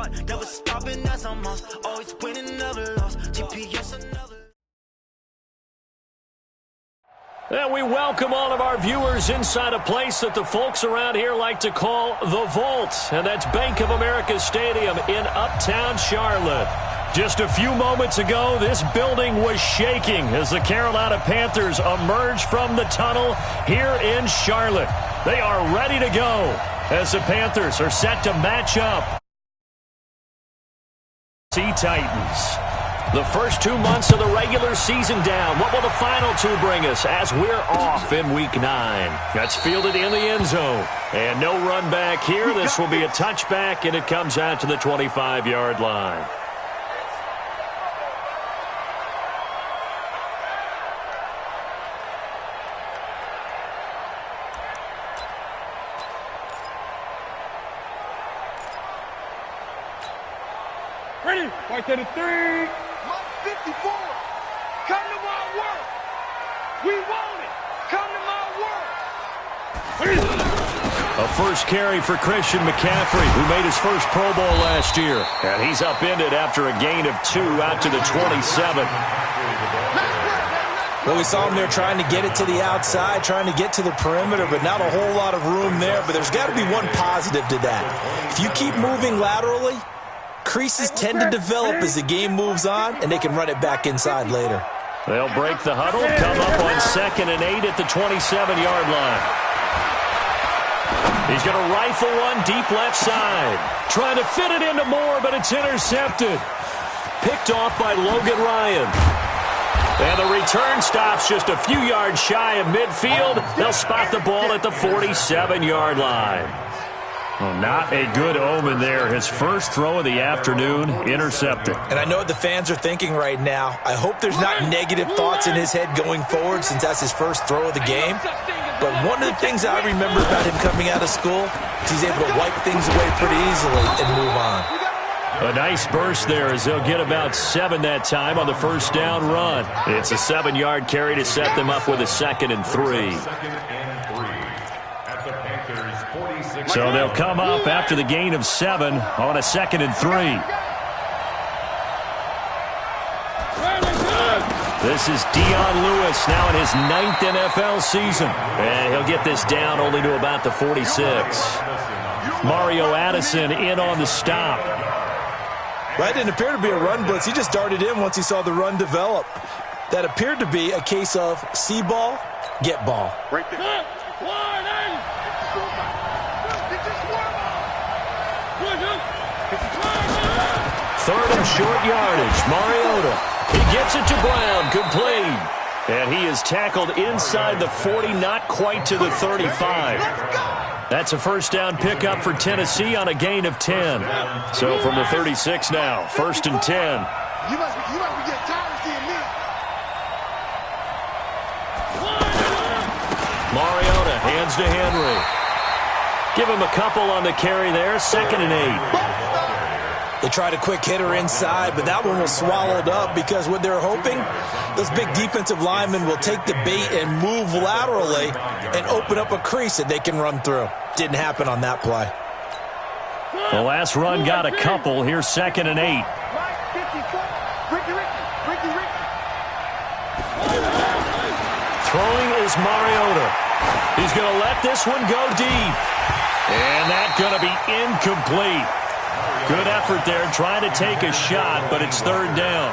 heart, never stopping as I'm off. Always winning, never lost. GPS another. And we welcome all of our viewers inside a place that the folks around here like to call the Vault. And that's Bank of America Stadium in Uptown Charlotte. Just a few moments ago, this building was shaking as the Carolina Panthers emerged from the tunnel here in Charlotte. They are ready to go as the Panthers are set to match up. Titans. The first 2 months of the regular season down. What will the final two bring us as we're off in Week 9? That's fielded in the end zone. And no run back here. This will be a touchback, and it comes out to the 25-yard line. Ready? Right to the 3. 54. Come to my work. We want it. Come to my work. A first carry for Christian McCaffrey, who made his first Pro Bowl last year. And he's upended after a gain of 2 out to the 27. Well, we saw him there trying to get it to the outside, trying to get to the perimeter, but not a whole lot of room there. But there's got to be one positive to that. If you keep moving laterally, creases tend to develop as the game moves on, and they can run it back inside later. They'll break the huddle, come up on 2nd and 8 at the 27-yard line. He's going to rifle one deep left side. Trying to fit it into Moore, but it's intercepted. Picked off by Logan Ryan. And the return stops just a few yards shy of midfield. They'll spot the ball at the 47-yard line. Well, not a good omen there. His first throw of the afternoon, intercepted. And I know what the fans are thinking right now. I hope there's not negative thoughts in his head going forward since that's his first throw of the game. But one of the things I remember about him coming out of school is he's able to wipe things away pretty easily and move on. A nice burst there as they'll get about 7 that time on the first down run. It's a 7-yard carry to set them up with a 2nd and 3. So they'll come up after the gain of 7 on a 2nd and 3. This is Dion Lewis now in his 9th NFL season. And he'll get this down only to about the 46. Mario Addison in on the stop. That didn't appear to be a run blitz. He just darted in once he saw the run develop. That appeared to be a case of see ball, get ball. Right there. 3rd and short yardage. Mariota. He gets it to Brown. Complete. And he is tackled inside the 40, not quite to the 35. That's a first down pickup for Tennessee on a gain of 10. So from the 36 now, 1st and 10. You must be getting tired of seeing me. Mariota hands to Henry. Give him a couple on the carry there, 2nd and 8. They tried a quick hitter inside, but that one was swallowed up because what they're hoping, those big defensive linemen will take the bait and move laterally and open up a crease that they can run through. Didn't happen on that play. The last run got a couple. Here's 2nd and 8. Throwing is Mariota. He's going to let this one go deep. And that's going to be incomplete. Good effort there trying to take a shot, but it's 3rd down.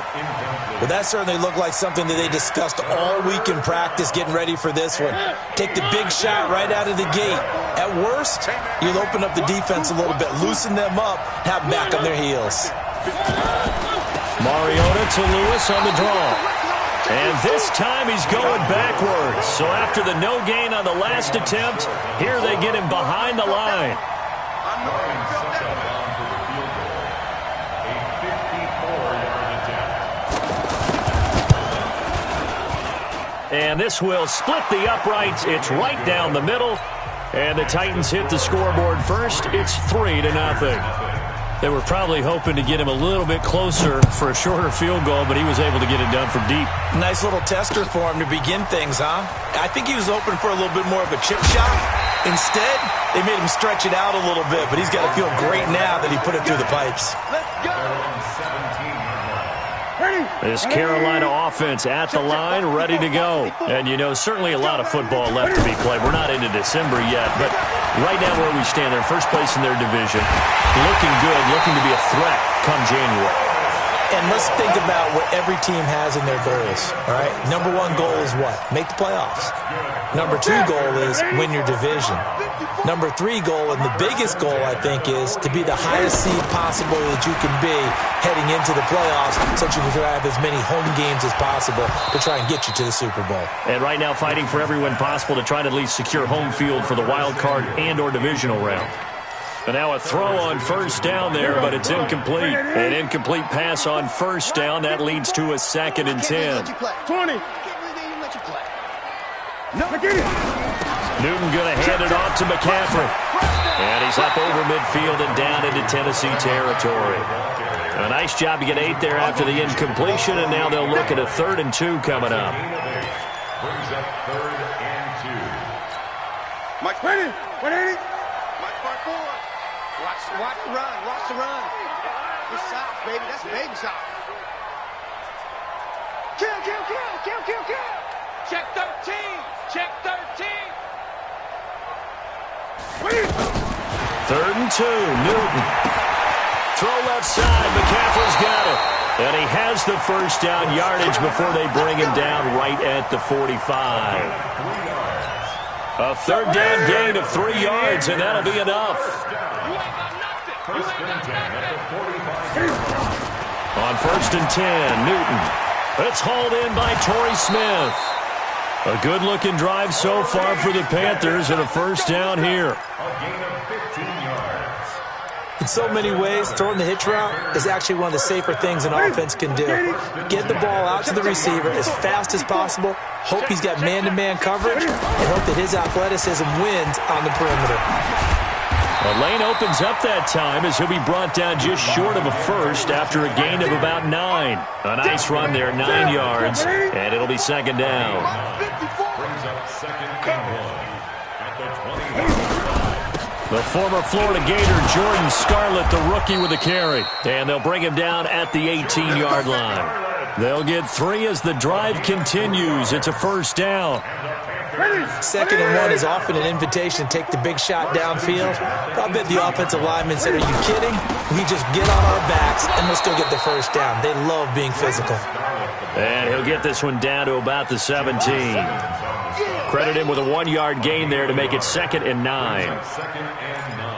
Well, that certainly looked like something that they discussed all week in practice getting ready for this one. Take the big shot right out of the gate. At worst, you'll open up the defense a little bit, loosen them up, have them back on their heels. Mariota to Lewis on the draw. And this time he's going backwards. So after the no gain on the last attempt, here they get him behind the line. And this will split the uprights. It's right down the middle. And the Titans hit the scoreboard first. It's 3-0. They were probably hoping to get him a little bit closer for a shorter field goal, but he was able to get it done from deep. Nice little tester for him to begin things, huh? I think he was hoping for a little bit more of a chip shot, Instead, they made him stretch it out a little bit, but he's got to feel great now that he put it through the pipes. Let's go. This Carolina offense at the line, ready to go. And, you know, certainly a lot of football left to be played. We're not into December yet, but right now where we stand, they're first place in their division. Looking good, looking to be a threat come January. And let's think about what every team has in their goals, all right? Number one goal is what? Make the playoffs. Number two goal is win your division. Number three goal, and the biggest goal, I think, is to be the highest seed possible that you can be heading into the playoffs so that you can have as many home games as possible to try and get you to the Super Bowl. And right now fighting for every win possible to try to at least secure home field for the wild card and or divisional round. And now a throw on first down there, but it's incomplete. An incomplete pass on first down. That leads to a 2nd and 10. 20. Newton going to hand it off to McCaffrey. And he's up over midfield and down into Tennessee territory. A nice job to get 8 there after the incompletion, and now they'll look at a 3rd and 2 coming up. Brings up 3rd and 2. Mike, ready? 180. Mike, part 4. Watch the run. Watch the run. Good shot, baby. That's a baby shot. Kill, kill, kill, kill, kill, kill. Check 13. Check 13. 3rd and 2, Newton. Throw left side, McCaffrey's got it. And he has the first down yardage before they bring him down right at the 45. A 3rd down gain of 3 yards, and that'll be enough. On 1st and 10, Newton. It's hauled in by Torrey Smith. A good-looking drive so far for the Panthers, and a first down here. A gain of 15 yards. In so many ways, throwing the hitch route is actually one of the safer things an offense can do. Get the ball out to the receiver as fast as possible, hope he's got man-to-man coverage, and hope that his athleticism wins on the perimeter. The lane opens up that time as he'll be brought down just short of a first after a gain of about 9. A nice run there, 9 yards, and it'll be 2nd down. Brings up 2nd and 1 at the 20. The former Florida Gator, Jordan Scarlett, the rookie with a carry. And they'll bring him down at the 18-yard line. They'll get 3 as the drive continues. It's a first down. 2nd and 1 is often an invitation to take the big shot downfield. I bet the offensive lineman said, are you kidding? We just get on our backs and let's go get the first down. They love being physical. And he'll get this one down to about the 17. Credit him with a 1-yard gain there to make it 2nd and 9. 2nd and 9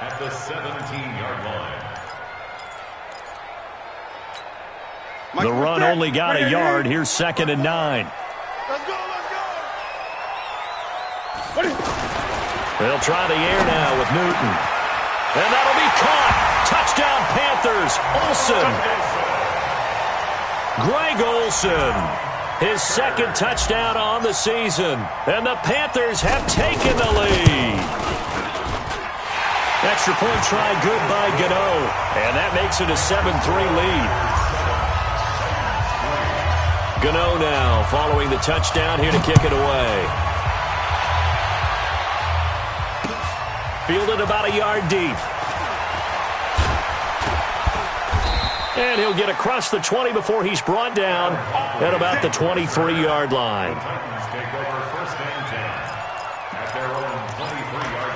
at the 17-yard line. The run only got a yard. Here's 2nd and 9. Let's go, let's go. They'll try the air now with Newton. And that'll be caught. Touchdown Panthers. Olsen. Greg Olsen. His 2nd touchdown on the season. And the Panthers have taken the lead. Extra point try good by Gano. And that makes it a 7-3 lead. Gano now following the touchdown here to kick it away. Fielded about a yard deep. And he'll get across the 20 before he's brought down at about the 23-yard line. Titans take over 1st and 10 at their own 23-yard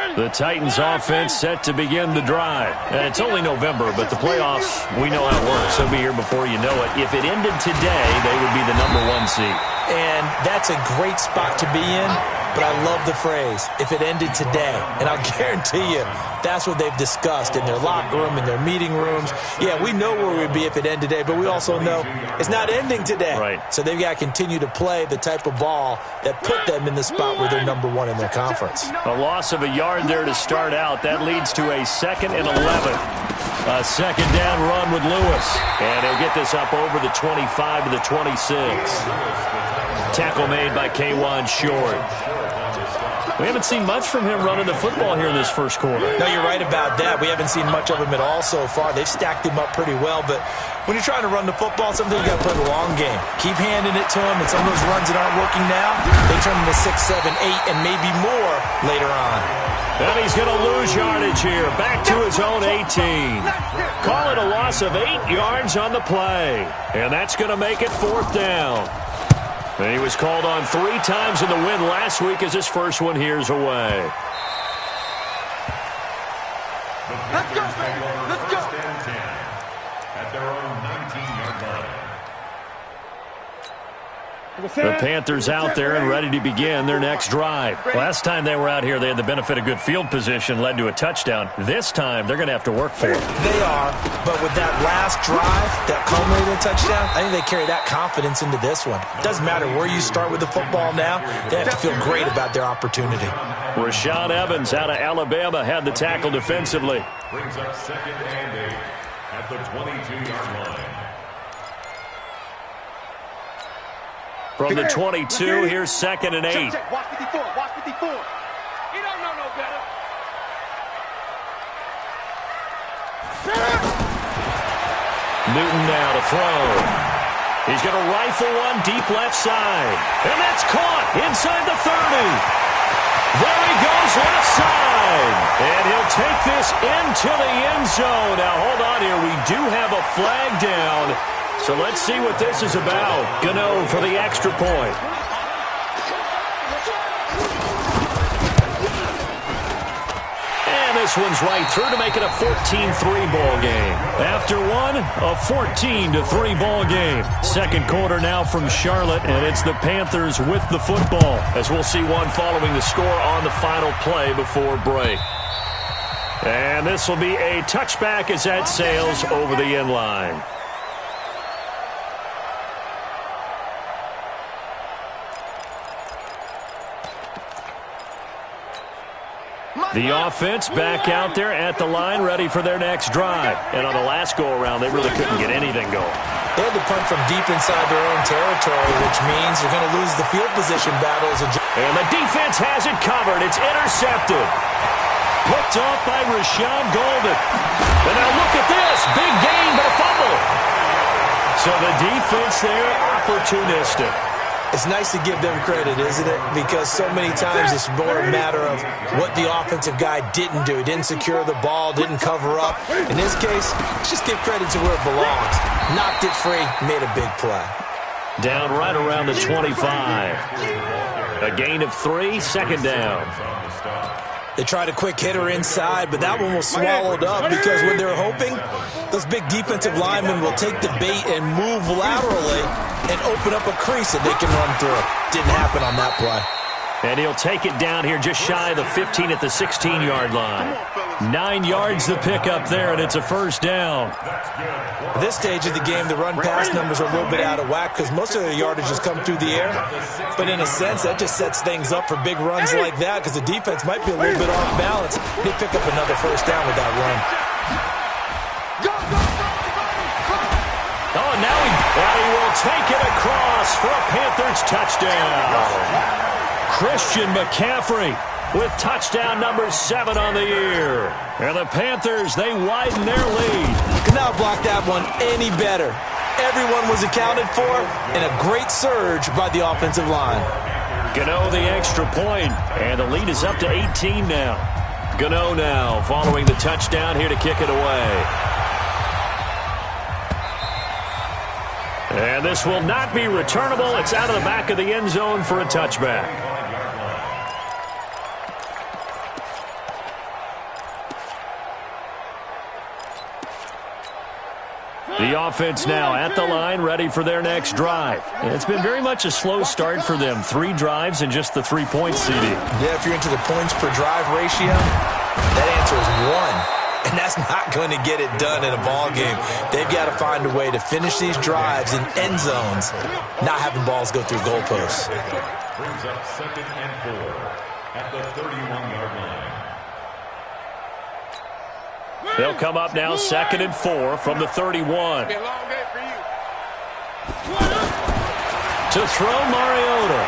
line. The Titans offense set to begin the drive. And it's only November, but the playoffs, we know how it works. They'll be here before you know it. If it ended today, they would be the #1 seed. And that's a great spot to be in, but I love the phrase, if it ended today. And I'll guarantee you, that's what they've discussed in their locker room, in their meeting rooms. Yeah, we know where we'd be if it ended today, but we also know it's not ending today. Right. So they've got to continue to play the type of ball that put them in the spot where they're #1 in their conference. A loss of a yard there to start out. That leads to a 2nd and 11. A 2nd down run with Lewis. And he'll get this up over the 25 to the 26. Tackle made by K'Wan Short. We haven't seen much from him running the football here in this first quarter. No, you're right about that. We haven't seen much of him at all so far. They've stacked him up pretty well, but when you're trying to run the football, sometimes you got to play the long game. Keep handing it to him, and some of those runs that aren't working now, they turn into 6, 7, 8, and maybe more later on. And he's going to lose yardage here. Back to his own 18. Call it a loss of 8 yards on the play. And that's going to make it 4th down. And he was called on 3 times in the win last week as his first one here's away. Let's go, baby. Let's go. At their own 19-yard line. The Panthers out there and ready to begin their next drive. Last time they were out here, they had the benefit of good field position, led to a touchdown. This time, they're going to have to work for it. They are, but with that last drive, that culminated in a touchdown, I think they carry that confidence into this one. It doesn't matter where you start with the football now. They have to feel great about their opportunity. Rashaan Evans out of Alabama had the tackle defensively. Brings up 2nd and 8 at the 22-yard line. From the 22, here's 2nd and 8. Check. Watch 54. Watch 54. He don't know no better. Newton now to throw. He's going to rifle one deep left side. And that's caught inside the 30. There he goes left side. And he'll take this into the end zone. Now, hold on here. We do have a flag down. So let's see what this is about. Gano for the extra point. And this one's right through to make it a 14-3 ball game. After one, a 14-3 ball game. Second quarter now from Charlotte, and it's the Panthers with the football, as we'll see one following the score on the final play before break. And this will be a touchback as that sails over the end line. The offense back out there at the line, ready for their next drive. And on the last go-around, they really couldn't get anything going. They had to punt from deep inside their own territory, which means they're going to lose the field position battles. And the defense has it covered. It's intercepted. Picked off by Rashaan Golden. And now look at this. Big gain, but a fumble. So the defense there, opportunistic. It's nice to give them credit, isn't it? Because so many times it's more a matter of what the offensive guy didn't do. He didn't secure the ball, didn't cover up. In this case, let's just give credit to where it belongs. Knocked it free, made a big play. Down right around the 25. A gain of 3, 2nd down. They tried a quick hitter inside, but that one was swallowed up because what they're hoping, those big defensive linemen will take the bait and move laterally and open up a crease that they can run through. Didn't happen on that play. And he'll take it down here just shy of the 15 at the 16-yard line. 9 yards to pick up there, and it's a first down. At this stage of the game, the run-pass numbers are a little bit out of whack because most of their yardage has come through the air. But in a sense, that just sets things up for big runs like that because the defense might be a little bit off balance. They pick up another first down with that run. Oh, now he will take it across for a Panthers touchdown. Christian McCaffrey with touchdown number 7 on the year. And the Panthers, they widen their lead. Could not block that one any better. Everyone was accounted for, and a great surge by the offensive line. Gano the extra point, and the lead is up to 18 now. Gano now following the touchdown here to kick it away. And this will not be returnable. It's out of the back of the end zone for a touchback. The offense now at the line, ready for their next drive. And it's been very much a slow start for them. 3 drives and just the 3-point CD. Yeah, if you're into the points per drive ratio, that answer is 1. And that's not going to get it done in a ball game. They've got to find a way to finish these drives in end zones, not having balls go through goalposts. Brings up 2nd and 4 at the 31-yard line. They'll come up now 2nd and 4 from the 31. Be a long day for you. To throw Mariota.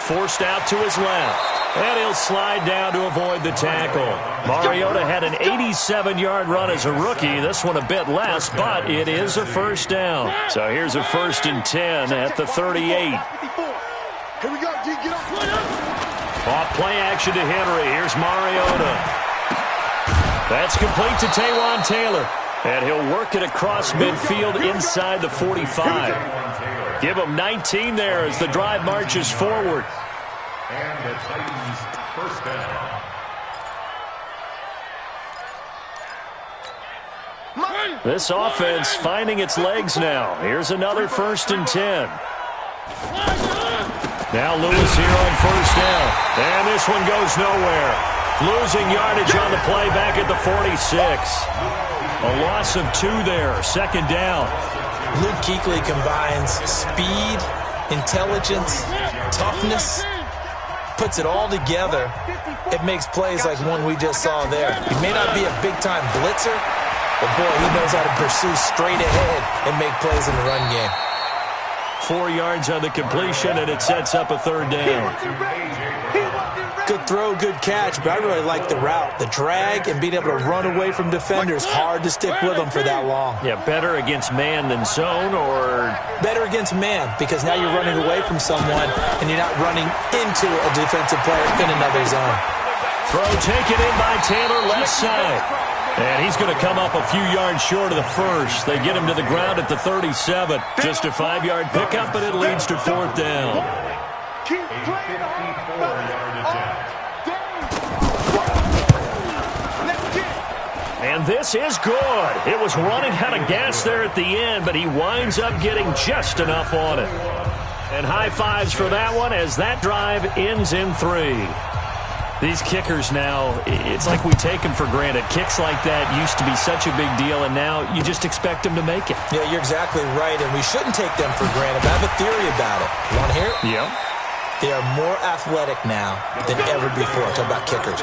forced out to his left. And he'll slide down to avoid the tackle. Mariota had an 87-yard run as a rookie. This one a bit less, but it is a first down. So here's a 1st and 10 at the 38. Here we go, G. Get up. Off play action to Henry. Here's Mariota. That's complete to Taywan Taylor. And he'll work it across midfield inside the 45. Give him 19 there as the drive marches forward. And the Titans first down. This offense finding its legs now. Here's another 1st and 10. Now Lewis here on 1st down. And this one goes nowhere. Losing yardage on the play back at the 46. A loss of 2 there. 2nd down. Luke Kuechly combines speed, intelligence, toughness, puts it all together. It makes plays like one we just saw there. He may not be a big-time blitzer, but boy, he knows how to pursue straight ahead and make plays in the run game. 4 yards on the completion, and it sets up a 3rd down. Good throw, good catch, but I really like the route. The drag and being able to run away from defenders, hard to stick with them for that long. Yeah, better against man than zone, or? Better against man, because now you're running away from someone and you're not running into a defensive player in another zone. Throw taken in by Taylor, left side. And he's going to come up a few yards short of the 1st. They get him to the ground at the 37. Just a 5-yard pickup, but it leads to 4th down. Keep playing the 54-yard attempt. And this is good. It was running out of gas there at the end, but he winds up getting just enough on it. And high fives for that one as that drive ends in 3. These kickers now, it's like we take them for granted. Kicks like that used to be such a big deal, and now you just expect them to make it. Yeah, you're exactly right, and we shouldn't take them for granted. But I have a theory about it. You want to hear it? Yeah. They are more athletic now than ever before. Talk about kickers.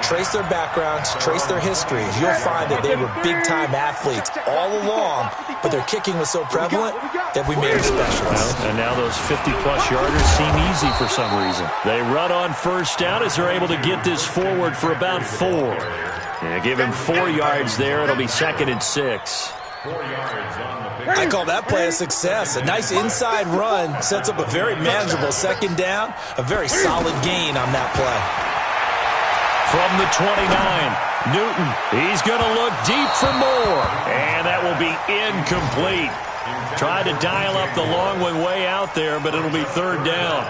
Trace their backgrounds, trace their histories. You'll find that they were big-time athletes all along, but their kicking was so prevalent that we made them specialists. Well, and now those 50-plus yarders seem easy for some reason. They run on 1st down as they're able to get this forward for about 4. Yeah, give him 4 yards there. It'll be 2nd and 6. 4 yards on the I call that play a success. A nice inside run sets up a very manageable 2nd down, a very solid gain on that play. From the 29, Newton, he's going to look deep for more, and that will be incomplete. Tried to dial up the long one way out there, but it'll be 3rd down.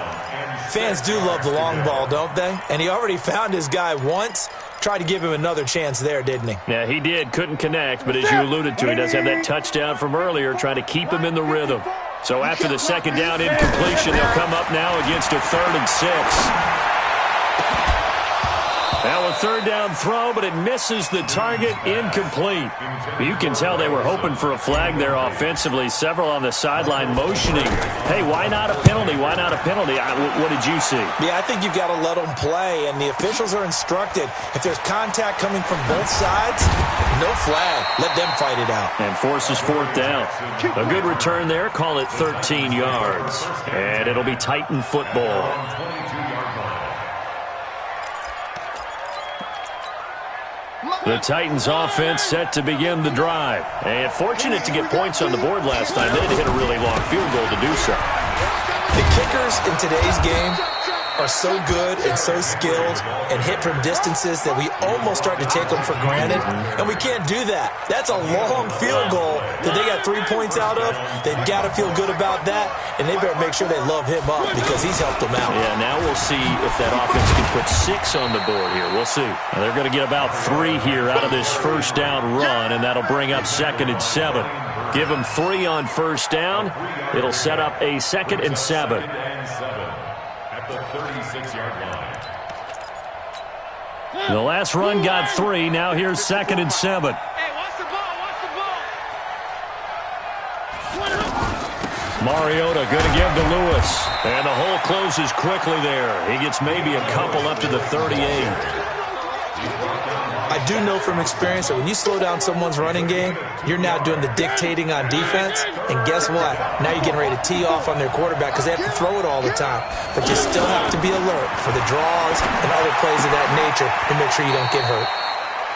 Fans do love the long ball, don't they? And he already found his guy once. Tried to give him another chance there, didn't he? Yeah, he did. Couldn't connect, but as you alluded to, he does have that touchdown from earlier, trying to keep him in the rhythm. So after the 2nd down incompletion, they'll come up now against a 3rd and 6. Now a 3rd down throw, but it misses the target, incomplete. You can tell they were hoping for a flag there offensively. Several on the sideline motioning. Hey, why not a penalty? Why not a penalty? What did you see? Yeah, I think you've got to let them play, and the officials are instructed. If there's contact coming from both sides, no flag. Let them fight it out. And forces 4th down. A good return there. Call it 13 yards. And it'll be Titan football. The Titans offense set to begin the drive. And fortunate to get points on the board last time. They had to hit a really long field goal to do so. The kickers in today's game are so good and so skilled and hit from distances that we almost start to take them for granted, and we can't do that. That's a long field goal that they got 3 points out of. They've got to feel good about that, and they better make sure they love him up because he's helped them out. Yeah, now we'll see if that offense can put 6 on the board here. We'll see. Now they're going to get about 3 here out of this 1st down run, and that'll bring up 2nd and 7. Give them 3 on 1st down. It'll set up a 2nd and 7. The 36-yard line. The last run got 3. Now here's 2nd and 7. Hey, watch the ball, watch the ball. Mariota going to give to Lewis. And the hole closes quickly there. He gets maybe a couple up to the 38. I I do know from experience that when you slow down someone's running game, you're now doing the dictating on defense. And guess what? Now you're getting ready to tee off on their quarterback because they have to throw it all the time. But you still have to be alert for the draws and other plays of that nature to make sure you don't get hurt.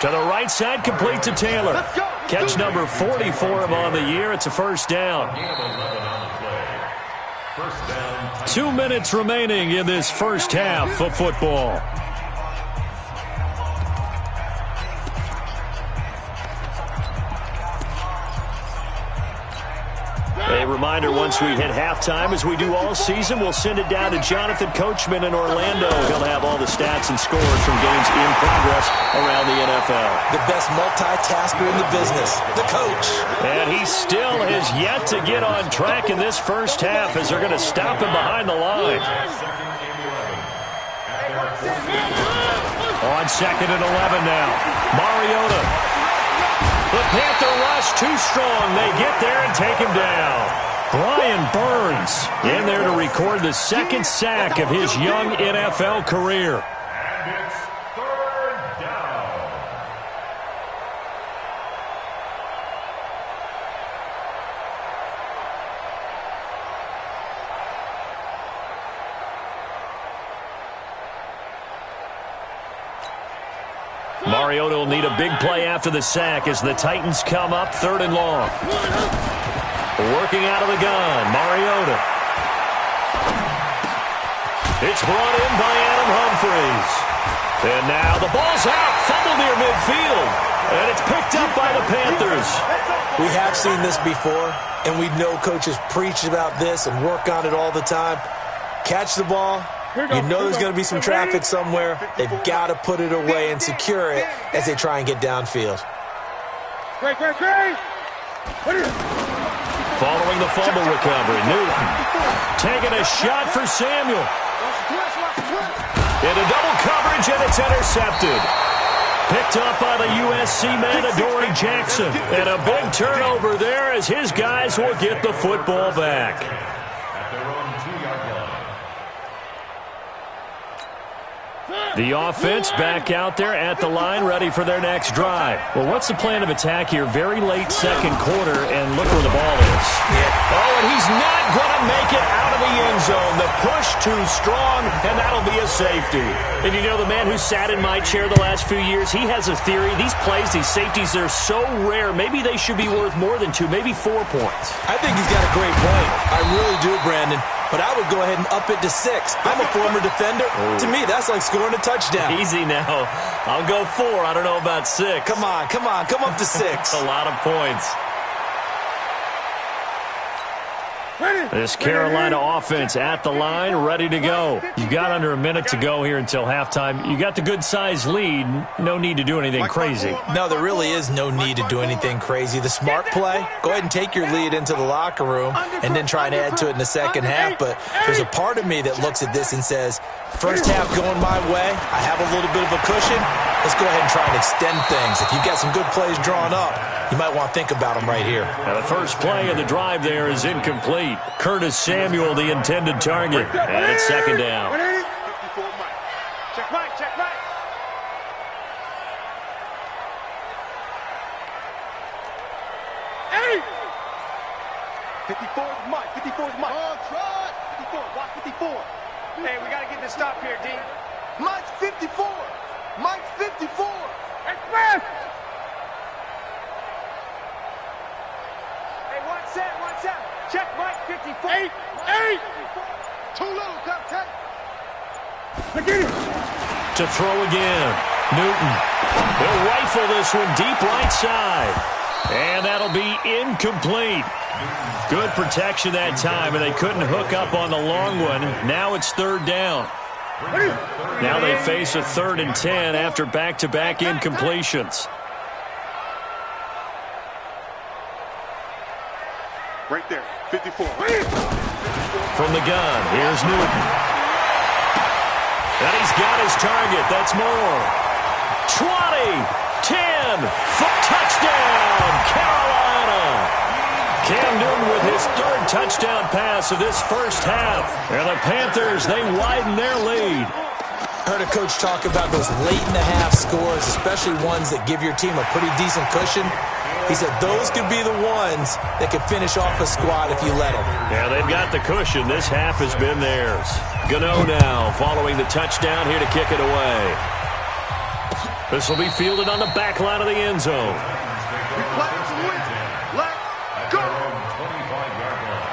To the right side, complete to Taylor. Catch number 40 for him on the year. It's a first down. 2 minutes remaining in this first half of football. A reminder, once we hit halftime, as we do all season, we'll send it down to Jonathan Coachman in Orlando. He'll have all the stats and scores from games in progress around the NFL. The best multitasker in the business, the coach. And he still has yet to get on track in this first half as they're going to stop him behind the line. On 2nd and 11 now. Mariota. The Panther rush too strong. They get there and take him down. Brian Burns in there to record the second sack of his young NFL career. And it's 3rd down. Mariota will need a big play after the sack as the Titans come up 3rd and long. Working out of the gun, Mariota. It's brought in by Adam Humphries. And now the ball's out, fumbled near midfield. And it's picked up by the Panthers. We have seen this before, and we know coaches preach about this and work on it all the time. Catch the ball. You know there's going to be some traffic somewhere. They've got to put it away and secure it as they try and get downfield. Following the fumble recovery, Newton taking a shot for Samuel. Into double coverage, and it's intercepted. Picked up by the USC man, Adoree Jackson. And a big turnover there as his guys will get the football back. At their own 2-yard line. The offense back out there at the line, ready for their next drive. Well, what's the plan of attack here? Very late second quarter, and look where the ball is. Yeah. Oh, and he's not going to make it out of the end zone. The push too strong, and that'll be a safety. And you know, the man who sat in my chair the last few years, he has a theory. These plays, these safeties, they're so rare. Maybe they should be worth more than 2, maybe 4 points. I think he's got a great point. I really do, Brandon. But I would go ahead and up it to 6. I'm a former defender. To me, that's like scoring a touchdown. Easy now. I'll go 4. I don't know about 6. Come on. Come up to 6. A lot of points. This Carolina offense at the line, ready to go. You've got under a minute to go here until halftime. You got the good-sized lead. No need to do anything crazy. No, there really is no need to do anything crazy. The smart play, go ahead and take your lead into the locker room and then try and add to it in the second half. But there's a part of me that looks at this and says, first half going my way, I have a little bit of a cushion. Let's go ahead and try and extend things. If you've got some good plays drawn up, you might want to think about them right here. Now the first play of the drive there is incomplete. Curtis Samuel, the intended target. And it's second down. Check right. 54 is Mike. 54 is Mike. Oh, try. 54. Watch 54. Hey, we got to get this stop here, D. Mike's 54. Mike's 54. Express. Hey, watch that. Check Mike 54. 8. Too little, Captain. To throw again. Newton. They'll rifle this one deep right side. And that'll be incomplete. Good protection that time, and they couldn't hook up on the long one. Now it's third down. Now they face a 3rd and 10 after back-to-back incompletions. Right there, 54. From the gun, here's Newton. And he's got his target. That's more. 20, 10, touchdown, Carolina. Cam Newton with his 3rd touchdown pass of this first half. And the Panthers, they widen their lead. I heard a coach talk about those late-in-the-half scores, especially ones that give your team a pretty decent cushion. He said those could be the ones that could finish off a squad if you let them. Yeah, they've got the cushion. This half has been theirs. Gano now following the touchdown here to kick it away. This will be fielded on the back line of the end zone. We play to win. Let's go. 25-yard line.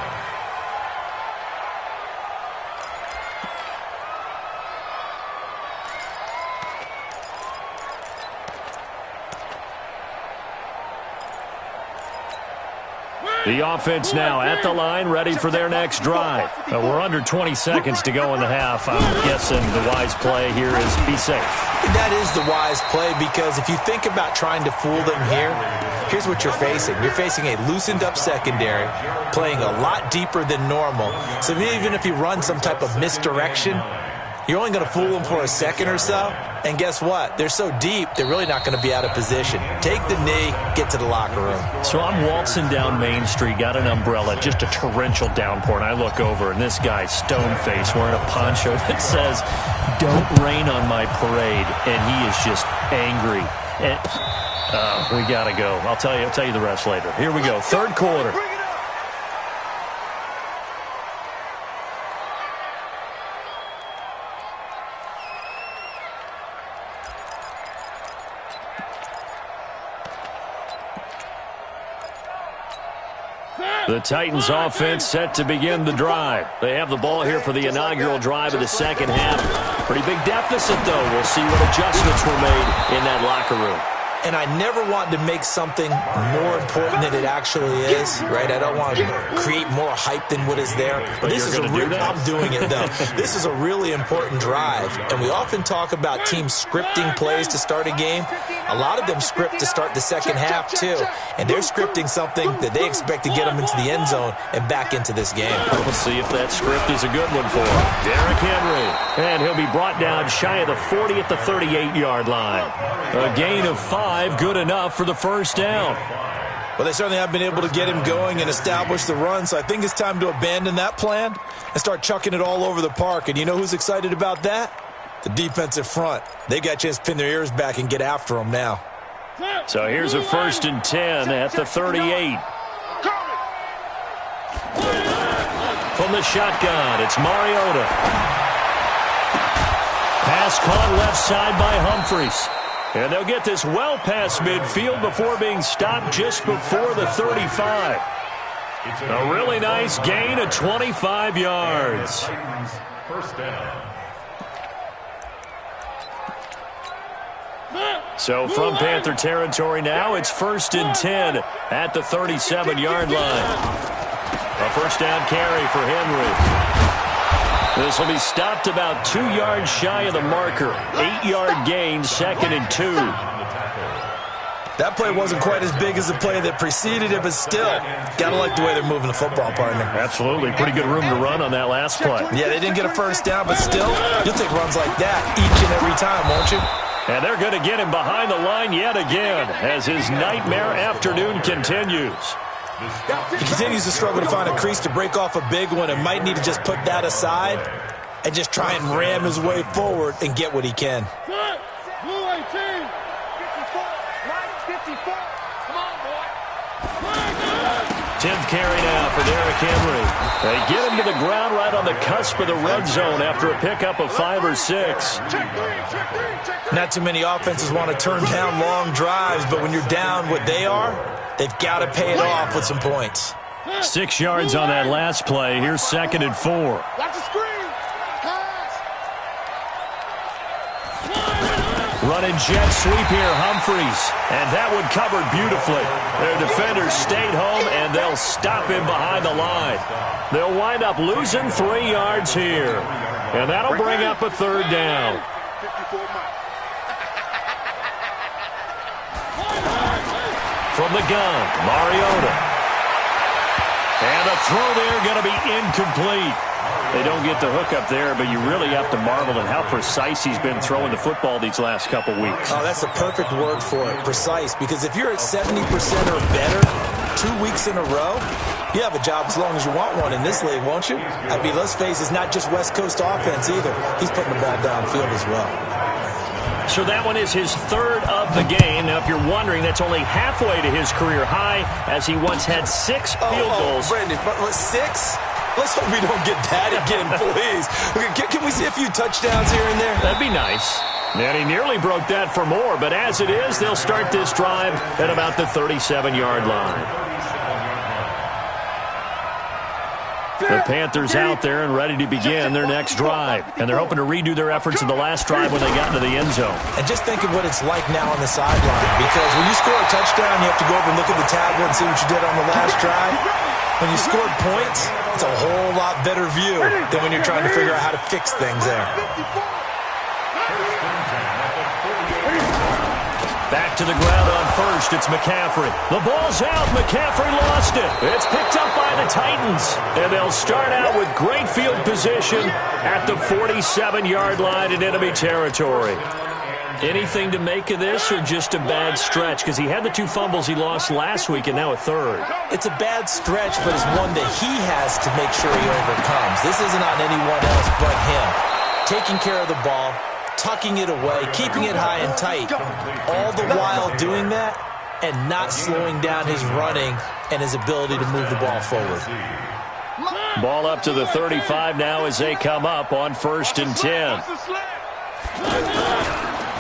The offense now at the line, ready for their next drive. We're under 20 seconds to go in the half. I'm guessing the wise play here is be safe. That is the wise play, because if you think about trying to fool them here, here's what you're facing. You're facing a loosened up secondary, playing a lot deeper than normal. So even if you run some type of misdirection, you're only going to fool them for a second or so. And guess what? They're so deep, they're really not going to be out of position. Take the knee, get to the locker room. So I'm waltzing down Main Street, got an umbrella, just a torrential downpour, and I look over, and this guy's stone-faced wearing a poncho that says, "Don't rain on my parade," and he is just angry. And we got to go. I'll tell you the rest later. Here we go, third quarter. The Titans offense set to begin the drive. They have the ball here for the inaugural drive of the second half. Pretty big deficit, though. We'll see what adjustments were made in that locker room. And I never want to make something more important than it actually is, right? I don't want to create more hype than what is there. But this is I'm doing it, though. This is a really important drive. And we often talk about teams scripting plays to start a game. A lot of them script to start the second half, too. And they're scripting something that they expect to get them into the end zone and back into this game. We'll see if that script is a good one for him. Derrick Henry. And he'll be brought down shy of the 40 at the 38-yard line. A gain of 5, good enough for the first down. Well, they certainly have been able to get him going and establish the run, so I think it's time to abandon that plan and start chucking it all over the park. And you know who's excited about that? The defensive front. They got a chance to pin their ears back and get after them now. So here's a 1st and 10 at the 38. From the shotgun, it's Mariota. Pass caught left side by Humphries. And they'll get this well past midfield before being stopped just before the 35. A really nice gain of 25 yards. First down. So from Panther territory now, it's 1st and 10 at the 37-yard line. A first down carry for Henry. This will be stopped about 2 yards shy of the marker. 8-yard gain, 2nd and 2. That play wasn't quite as big as the play that preceded it, but still, gotta like the way they're moving the football, partner. Absolutely. Pretty good room to run on that last play. Yeah, they didn't get a first down, but still, you'll take runs like that each and every time, won't you? And they're going to get him behind the line yet again as his nightmare afternoon continues. He continues to struggle to find a crease to break off a big one and might need to just put that aside and just try and ram his way forward and get what he can. Blue 18. 54. Right 54. Come on, boy. 10th carry now for Derrick Henry. They get him to the ground right on the cusp of the red zone after a pickup of 5 or 6. Not too many offenses want to turn down long drives, but when you're down what they are, they've got to pay it off with some points. 6 yards on that last play. Here's 2nd and 4. Watch the screen. Pass. Running jet sweep here, Humphries. And that one covered beautifully. Their defenders stayed home, and they'll stop him behind the line. They'll wind up losing 3 yards here. And that'll bring up a 3rd down. From the gun, Mariota. And a throw there going to be incomplete. They don't get the hook up there, but you really have to marvel at how precise he's been throwing the football these last couple weeks. Oh, that's the perfect word for it, precise. Because if you're at 70% or better 2 weeks in a row, You have a job as long as you want one in this league, won't you? I mean, let's face it, it's not just West Coast offense either. He's putting the ball downfield as well. So that one is his third of the game. Now, if you're wondering, that's only halfway to his career high, as he once had 6 field goals. Brandon, but 6? Let's hope we don't get that again, please. Can we see a few touchdowns here and there? That'd be nice. And he nearly broke that for more, but as it is, they'll start this drive at about the 37-yard line. The Panthers out there and ready to begin their next drive. And they're hoping to redo their efforts in the last drive when they got into the end zone. And just think of what it's like now on the sideline. Because when you score a touchdown, you have to go over and look at the tablet and see what you did on the last drive. When you scored points, it's a whole lot better view than when you're trying to figure out how to fix things there. Back to the ground on first. It's McCaffrey. The ball's out. McCaffrey lost it. It's picked up by the Titans. And they'll start out with great field position at the 47-yard line in enemy territory. Anything to make of this or just a bad stretch? Because he had the 2 fumbles he lost last week and now a third. It's a bad stretch, but it's one that he has to make sure he overcomes. This isn't on anyone else but him. Taking care of the ball, tucking it away, keeping it high and tight, all the while doing that and not slowing down his running and his ability to move the ball forward. Ball up to the 35 now as they come up on 1st and 10.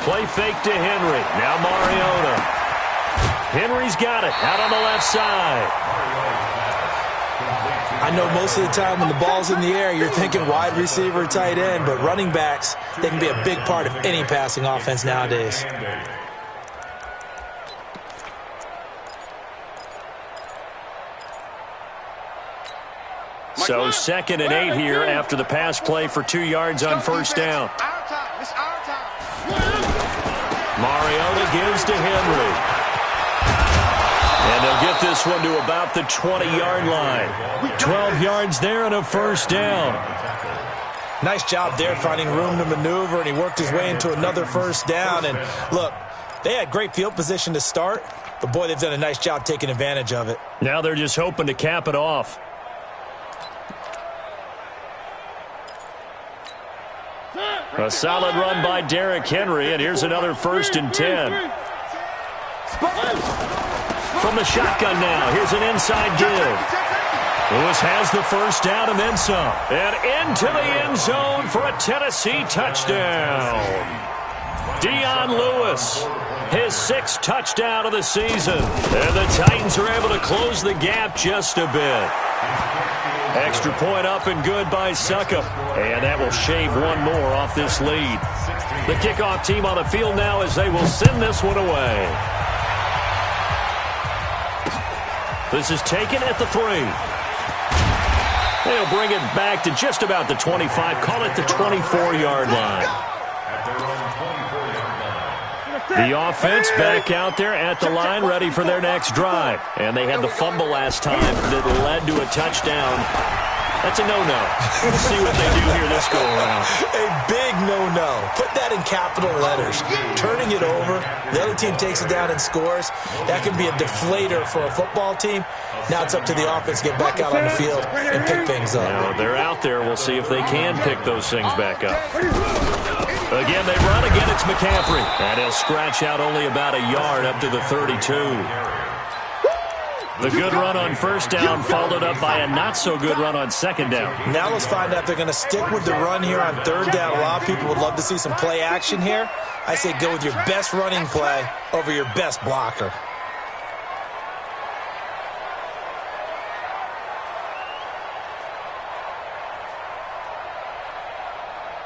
Play fake to Henry. Now Mariota. Henry's got it out on the left side. I know most of the time when the ball's in the air, you're thinking wide receiver, tight end, but running backs, they can be a big part of any passing offense nowadays. So 2nd and 8 here after the pass play for 2 yards on 1st down. Mariota gives to Henry. And they'll get this one to about the 20-yard line. 12 yards there and a 1st down. Nice job there finding room to maneuver, and he worked his way into another 1st down. And look, they had great field position to start, but boy, they've done a nice job taking advantage of it. Now they're just hoping to cap it off. A solid run by Derrick Henry, and here's another 1st and 10. From the shotgun now, here's an inside give. Lewis has the 1st down and then some. And into the end zone for a Tennessee touchdown. Dion Lewis, his 6th touchdown of the season. And the Titans are able to close the gap just a bit. Extra point up and good by Suckup. And that will shave one more off this lead. The kickoff team on the field now as they will send this one away. This is taken at the 3. They'll bring it back to just about the 25. Call it the 24-yard line. The offense back out there at the line, ready for their next drive. And they had the fumble last time that led to a touchdown. That's a no-no. Let's see what they do here this go-around. A big no-no. Put that in capital letters. Turning it over, the other team takes it down and scores. That can be a deflator for a football team. Now it's up to the offense to get back out on the field and pick things up. Now they're out there. We'll see if they can pick those things back up. Again, they run. Again, it's McCaffrey. And he'll scratch out only about a yard up to the 32. The good run on 1st down followed up by a not-so-good run on 2nd down. Now let's find out if they're going to stick with the run here on 3rd down. A lot of people would love to see some play action here. I say go with your best running play over your best blocker.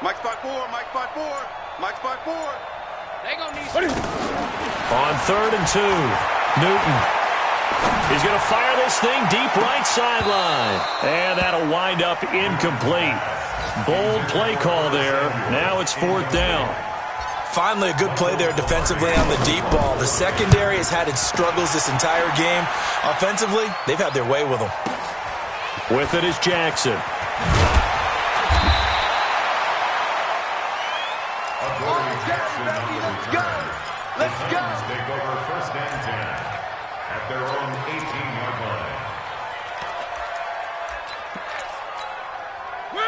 Mike spot 4, Mike spot 4, Mike spot 4. They gonna need some. On 3rd and 2, Newton. He's going to fire this thing deep right sideline. And that'll wind up incomplete. Bold play call there. Now it's 4th down. Finally a good play there defensively on the deep ball. The secondary has had its struggles this entire game. Offensively, they've had their way with them. With it is Jackson. Let's go. Take over 1st and 10 at their own 18-yard line.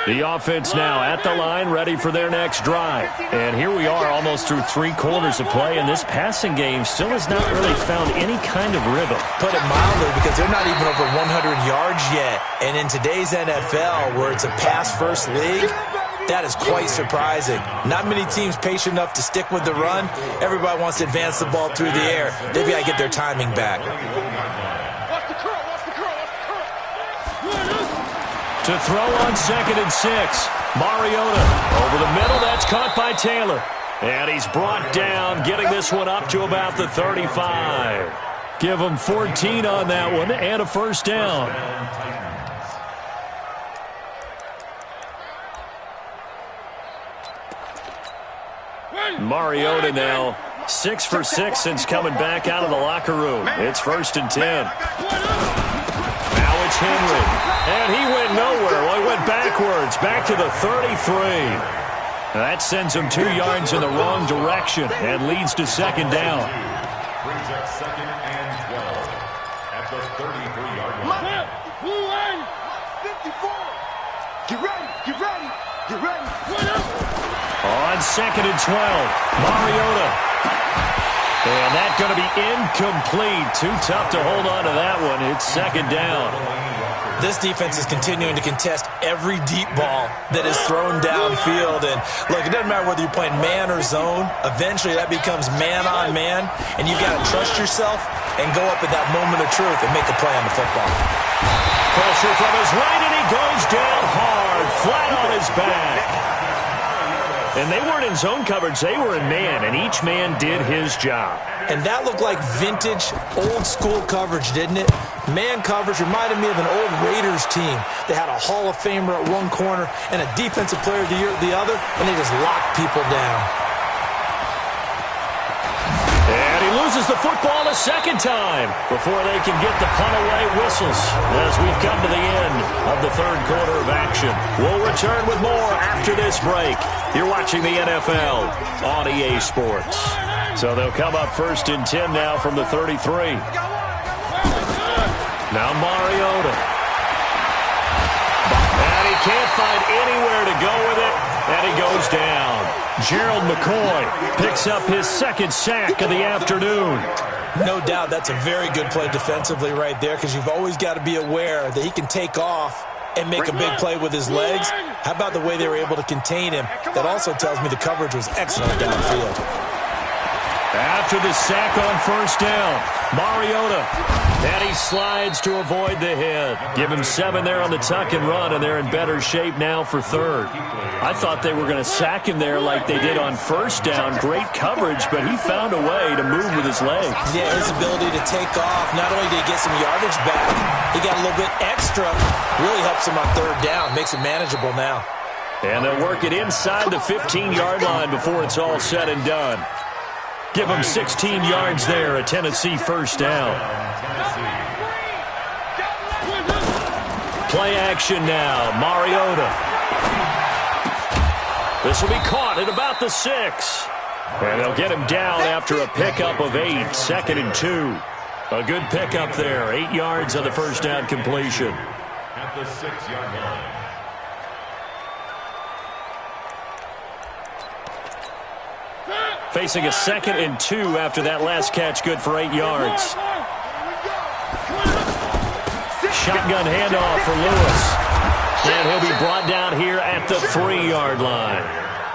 The offense now at the line, ready for their next drive. And here we are almost through 3 quarters of play, and this passing game still has not really found any kind of rhythm. Put it mildly, because they're not even over 100 yards yet. And in today's NFL, where it's a pass-first league, that is quite surprising. Not many teams patient enough to stick with the run. Everybody wants to advance the ball through the air. They've got to get their timing back. To throw on 2nd and 6. Mariota over the middle. That's caught by Taylor. And he's brought down, getting this one up to about the 35. Give him 14 on that one and a first down. Mariota now 6 for 6 since coming back out of the locker room. It's 1st and 10. Now it's Henry. And he went nowhere. Well, he went backwards, back to the 33. That sends him 2 yards in the wrong direction and leads to 2nd down. Brings up 2nd and 12 at the 33-yard line. 54. Get ready, get ready, get ready. On 2nd and 12, Mariota. And that's going to be incomplete. Too tough to hold on to that one. It's 2nd down. This defense is continuing to contest every deep ball that is thrown downfield. And, look, it doesn't matter whether you're playing man or zone. Eventually, that becomes man-on-man. And you've got to trust yourself and go up at that moment of truth and make a play on the football. Pressure from his right, and he goes down hard, flat on his back. And they weren't in zone coverage. They were in man, and each man did his job. And that looked like vintage, old-school coverage, didn't it? Man coverage reminded me of an old Raiders team. They had a Hall of Famer at one corner and a defensive player of the year at the other, and they just locked people down. And he loses the football a 2nd time before they can get the punt-away whistles as we've come to the end of the 3rd quarter of action. We'll return with more after this break. You're watching the NFL on EA Sports. So they'll come up 1st and 10 now from the 33. Now Mariota. And he can't find anywhere to go with it, and he goes down. Gerald McCoy picks up his 2nd sack of the afternoon. No doubt that's a very good play defensively right there, because you've always got to be aware that he can take off and make a big play with his legs. How about the way they were able to contain him? That also tells me the coverage was excellent downfield. After the sack on 1st down, Mariota. And he slides to avoid the hit. Give him 7 there on the tuck and run, and they're in better shape now for 3rd. I thought they were going to sack him there like they did on 1st down. Great coverage, but he found a way to move with his legs. Yeah, his ability to take off. Not only did he get some yardage back, he got a little bit extra. Really helps him on 3rd down. Makes it manageable now. And they'll work it inside the 15-yard line before it's all said and done. Give him 16 yards there, a Tennessee 1st down. Play action now, Mariota. This will be caught at about the 6. And they'll get him down after a pickup of 8, 2nd and 2. A good pickup there, 8 yards on the 1st down completion. At the 6-yard line. Facing a 2nd and 2 after that last catch, good for 8 yards. Shotgun handoff for Lewis. And he'll be brought down here at the 3-yard line.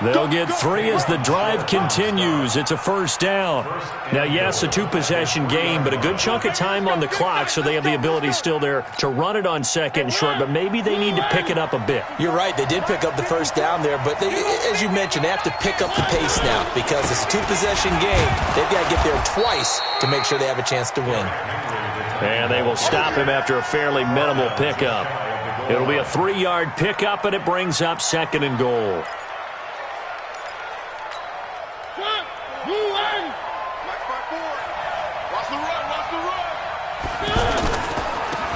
They'll get 3 as the drive continues. It's a 1st down. Now, yes, a 2-possession game, but a good chunk of time on the clock, so they have the ability still there to run it on 2nd and short, but maybe they need to pick it up a bit. You're right. They did pick up the 1st down there, but they, as you mentioned, they have to pick up the pace now because it's a 2-possession game. They've got to get there twice to make sure they have a chance to win. And they will stop him after a fairly minimal pickup. It'll be a 3-yard pickup, and it brings up 2nd and goal.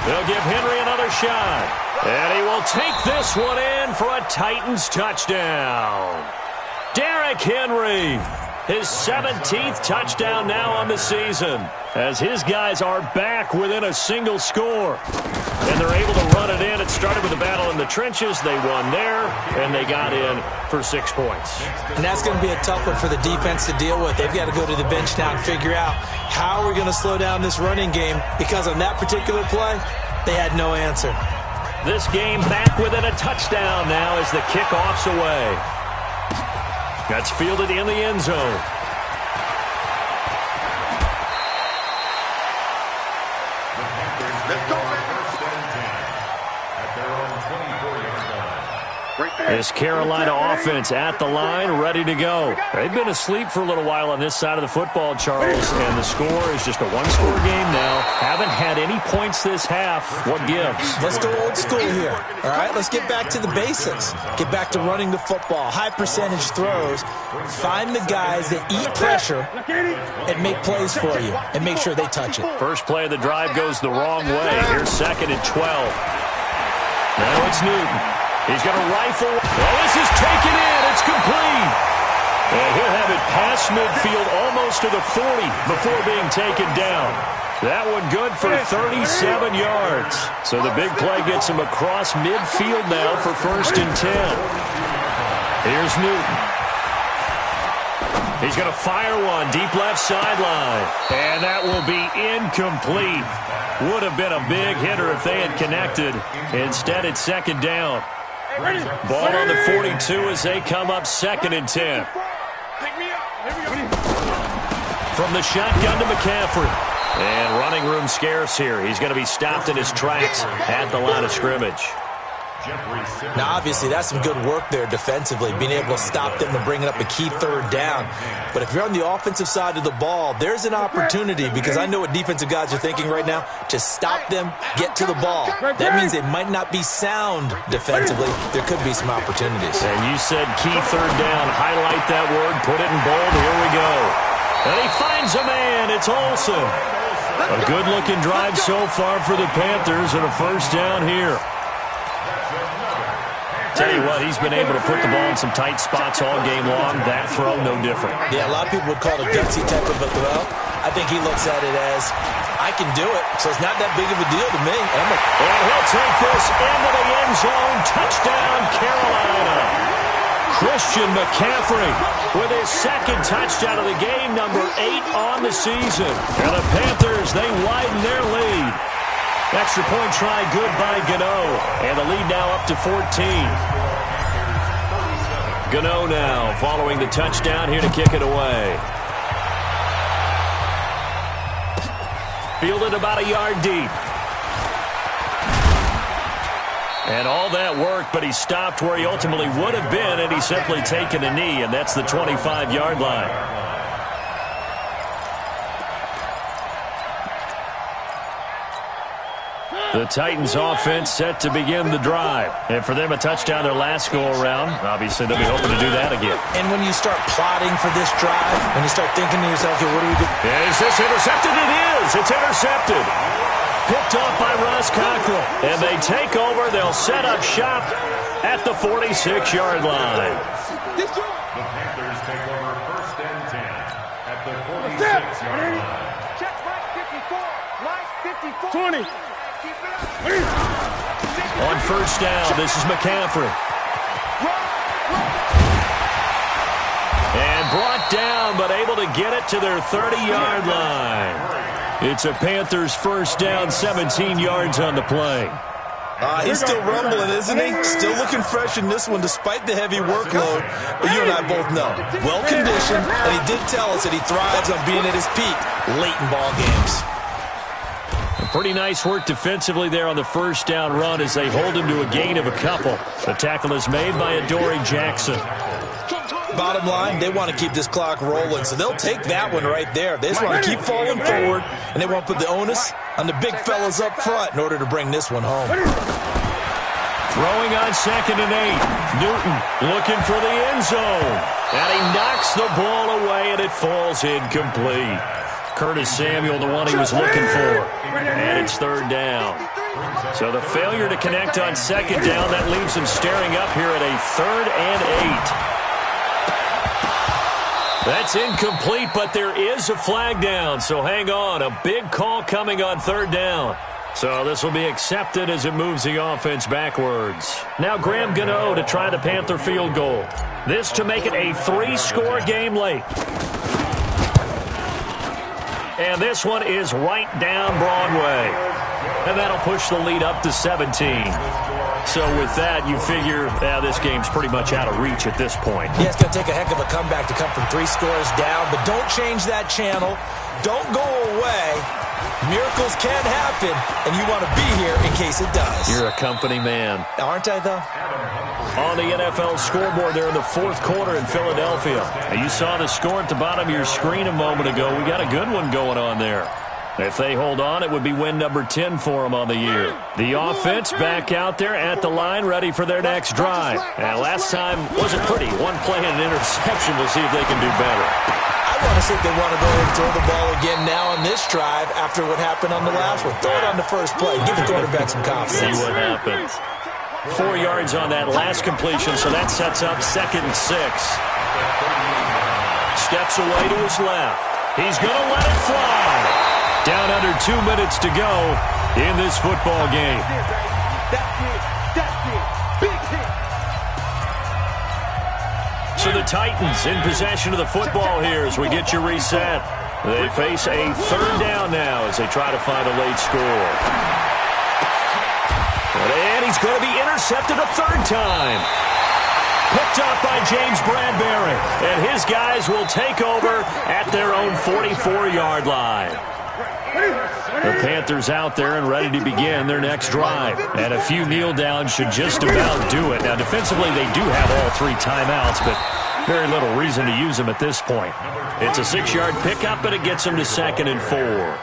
They'll give Henry another shot. And he will take this one in for a Titans touchdown. Derrick Henry his 17th touchdown now on the season, as his guys are back within a single score. And they're able to run it in. It started with a battle in the trenches. They won there, and they got in for 6 points. And that's going to be a tough one for the defense to deal with. They've got to go to the bench now and figure out how we're going to slow down this running game, because on that particular play, they had no answer. This game back within a touchdown now as the kickoff's away. That's fielded in the end zone. Let's go, man. This Carolina offense at the line, ready to go. They've been asleep for a little while on this side of the football, Charles, and the score is just a one-score game now. Haven't had any points this half. What gives? Let's go old school here, all right? Let's get back to the basics. Get back to running the football, high percentage throws. Find the guys that eat pressure and make plays for you and make sure they touch it. First play of the drive goes the wrong way. Here's 2nd and 12. Now it's Newton. He's going to rifle. Oh, this is taken in. It's complete. And he'll have it past midfield almost to the 40 before being taken down. That one good for 37 yards. So the big play gets him across midfield now for 1st and 10. Here's Newton. He's going to fire one deep left sideline. And that will be incomplete. Would have been a big hitter if they had connected. Instead, it's 2nd down. Ball on the 42 as they come up 2nd and 10. From the shotgun to McCaffrey. And running room scarce here. He's going to be stopped in his tracks at the line of scrimmage. Now, obviously, that's some good work there defensively, being able to stop them and bringing up a key 3rd down. But if you're on the offensive side of the ball, there's an opportunity, because I know what defensive guys are thinking right now, to stop them, get to the ball. That means they might not be sound defensively. There could be some opportunities. And you said key 3rd down. Highlight that word, put it in bold. Here we go. And he finds a man. It's Olsen. A good-looking drive so far for the Panthers, and a 1st down here. Tell you what, he's been able to put the ball in some tight spots all game long. That throw, no different. Yeah, a lot of people would call it a gutsy type of a throw. I think he looks at it as, I can do it, so it's not that big of a deal to me. And he'll take this into the end zone. Touchdown, Carolina. Christian McCaffrey with his 2nd touchdown of the game, number 8 on the season. And the Panthers, they widen their lead. Extra point try good by Gano. And the lead now up to 14. Gano now following the touchdown here to kick it away. Fielded about a yard deep. And all that work, but he stopped where he ultimately would have been, and he's simply taken a knee, and that's the 25-yard line. The Titans offense set to begin the drive. And for them, a touchdown their last go-around. Obviously, they'll be hoping to do that again. And when you start plotting for this drive, when you start thinking to yourself, okay, what do we do? Is this intercepted? It is. It's intercepted. Picked off by Ross Cockrell. And they take over. They'll set up shop at the 46-yard line. The Panthers take over 1st and 10 at the 46-yard line. Check line 54. Line 54. 20. On 1st down, this is McCaffrey. And brought down, but able to get it to their 30-yard line. It's a Panthers 1st down, 17 yards on the play. He's still rumbling, isn't he? Still looking fresh in this one despite the heavy workload. But you and I both know, well-conditioned, and he did tell us that he thrives on being at his peak late in ball games. Pretty nice work defensively there on the 1st down run as they hold him to a gain of a couple. The tackle is made by Adoree Jackson. Bottom line, they want to keep this clock rolling, so they'll take that one right there. They just want to keep falling forward, and they want to put the onus on the big fellas up front in order to bring this one home. Throwing on 2nd and 8. Newton looking for the end zone. And he knocks the ball away, and it falls incomplete. Curtis Samuel, the one he was looking for. And it's 3rd down. So the failure to connect on 2nd down, that leaves him staring up here at a 3rd and 8. That's incomplete, but there is a flag down, so hang on. A big call coming on third down. So this will be accepted as it moves the offense backwards. Now Graham Gano to try the Panther field goal. This to make it a 3-score game late. And this one is right down Broadway. And that'll push the lead up to 17. So with that, you figure this game's pretty much out of reach at this point. Yeah, it's going to take a heck of a comeback to come from 3 scores down, but don't change that channel. Don't go away. Miracles can happen, and you want to be here in case it does. You're a company man. Aren't I, though? On the NFL scoreboard there in the fourth quarter in Philadelphia. And you saw the score at the bottom of your screen a moment ago. We got a good one going on there. If they hold on, it would be win number 10 for them on the year. The offense back out there at the line, ready for their next drive. And last time wasn't pretty. One play and an interception. We'll see if they can do better. I want to see if they want to go and throw the ball again now on this drive after what happened on the last one. Throw it on the first play. Give the quarterback some confidence. See what happens. 4 yards on that last completion, so that sets up 2nd and 6. Steps away to his left. He's going to let it fly. Down under 2 minutes to go in this football game. So the Titans in possession of the football here as we get you reset. They face a third down now as they try to find a late score. And he's going to be intercepted a third time. Picked up by James Bradbury. And his guys will take over at their own 44-yard line. The Panthers out there and ready to begin their next drive. And a few kneel downs should just about do it. Now, defensively, they do have all 3 timeouts, but very little reason to use them at this point. It's a 6-yard pickup, and it gets them to 2nd and 4.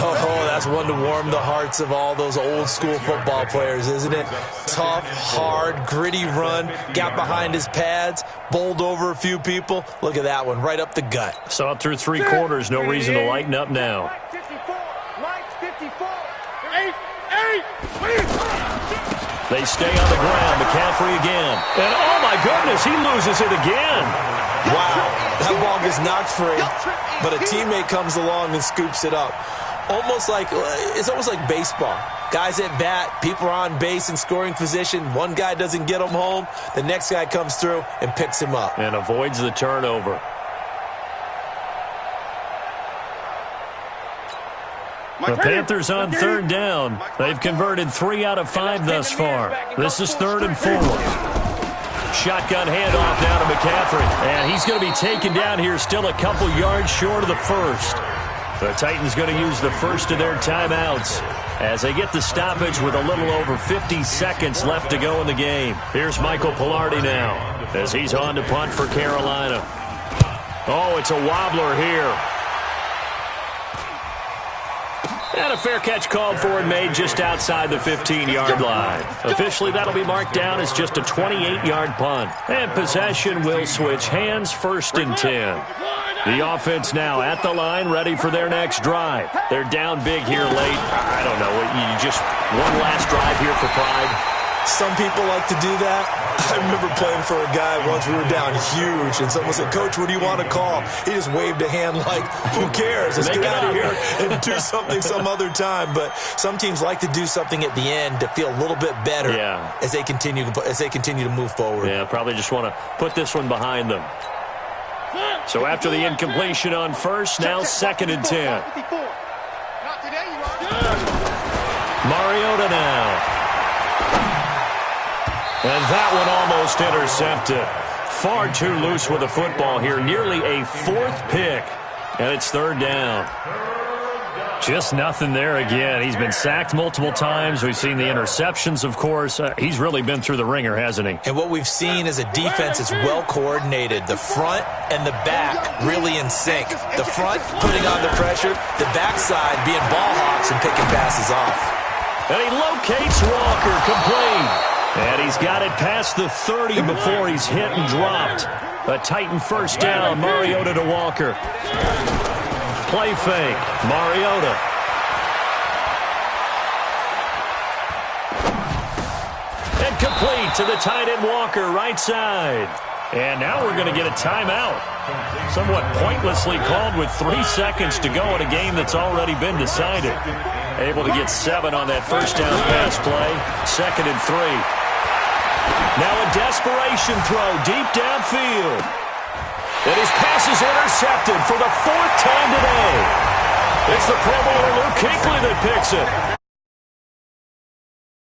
Oh, that's one to warm the hearts of all those old-school football players, isn't it? Tough, hard, gritty run, got behind his pads, bowled over a few people. Look at that one, right up the gut. Saw it through 3 quarters, no reason to lighten up now. They stay on the ground. McCaffrey again. And, oh, my goodness, he loses it again. Wow, that ball gets knocked free, but a teammate comes along and scoops it up. It's almost like baseball. Guys at bat, people are on base in scoring position. One guy doesn't get him home. The next guy comes through and picks him up. And avoids the turnover. The Panthers on third down. They've converted 3 out of 5 thus far. This is 3rd and 4. Shotgun handoff down to McCaffrey. And he's going to be taken down here still a couple yards short of the first. The Titans going to use the first of their timeouts as they get the stoppage with a little over 50 seconds left to go in the game. Here's Michael Pilardi now as he's on to punt for Carolina. Oh, it's a wobbler here. And a fair catch called for and made just outside the 15-yard line. Officially, that'll be marked down as just a 28-yard punt. And possession will switch hands, 1st and 10. The offense now at the line, ready for their next drive. They're down big here late. I don't know. You just one last drive here for pride. Some people like to do that. I remember playing for a guy once. We were down huge, and someone said, "Coach, what do you want to call?" He just waved a hand like, who cares? Let's get out of here and do something some other time. But some teams like to do something at the end to feel a little bit better as they continue to move forward. Yeah, probably just want to put this one behind them. So after the incompletion on first, now 2nd and 10. Mariota now. And that one almost intercepted. Far too loose with the football here. Nearly a 4th pick. And it's 3rd down. Just nothing there again. He's been sacked multiple times. We've seen the interceptions, of course. He's really been through the ringer, hasn't he? And what we've seen is a defense that's well coordinated. The front and the back really in sync. The front putting on the pressure. The backside being ball hawks and picking passes off. And he locates Walker, complete. And he's got it past the 30 before he's hit and dropped. A Titan first down, Mariota to Walker. Play fake, Mariota. And complete to the tight end Walker, right side. And now we're going to get a timeout. Somewhat pointlessly called with 3 seconds to go in a game that's already been decided. Able to get 7 on that first down pass play. 2nd and 3. Now a desperation throw deep downfield. And his pass is intercepted for the 4th time today. It's the Pro Bowler Luke Kuechly that picks it.